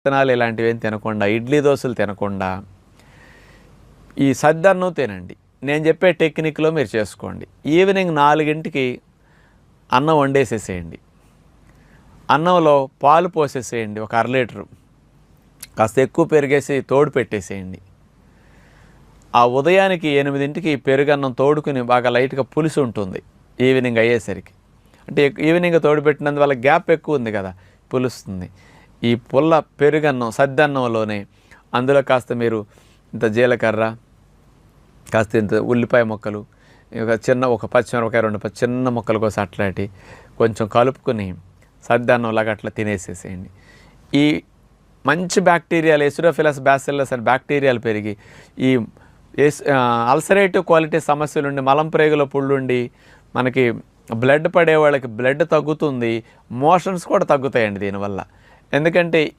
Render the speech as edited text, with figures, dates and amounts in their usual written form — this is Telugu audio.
విత్తనాలు ఇలాంటివి ఏం తినకుండా, ఇడ్లీ దోశలు తినకుండా ఈ సద్దన్నం తినండి. నేను చెప్పే టెక్నిక్లో మీరు చేసుకోండి. ఈవినింగ్ 4కి అన్నం వండేసేసేయండి. అన్నంలో పాలు పోసేసేయండి, ఒక అర లీటరు. కాస్త ఎక్కువ పెరిగేసి తోడు పెట్టేసేయండి. ఆ ఉదయానికి 8కి పెరుగన్నం తోడుకుని బాగా లైట్గా పులుసు ఉంటుంది ఈవినింగ్ అయ్యేసరికి. అంటే ఈవినింగ్ తోడు పెట్టినందువల్ల గ్యాప్ ఎక్కువ ఉంది కదా, పులుస్తుంది. ఈ పుల్ల పెరుగన్నం సద్దన్నంలోనే అందులో కాస్త మీరు ఇంత జీలకర్ర, కాస్త ఇంత ఉల్లిపాయ ముక్కలు, ఒక పచ్చిమిరపకాయ 2 చిన్న ముక్కలు కోసం అట్లాంటి కొంచెం కలుపుకొని సద్దన్నంలాగా అట్లా తినేసేసేయండి. ఈ మంచి బ్యాక్టీరియాలు, ఎసిడోఫిలస్ బ్యాసిల్లస్ అనే బ్యాక్టీరియాలు పెరిగి ఈ అల్సరేటివ్ క్వాలిటీ సమస్యలుండి, మలం ప్రేగులో పుళ్ళుండి మనకి బ్లడ్ పడే వాళ్ళకి బ్లడ్ తగ్గుతుంది, మోషన్స్ కూడా తగ్గుతాయండి దీనివల్ల. ఎందుకంటే ఈ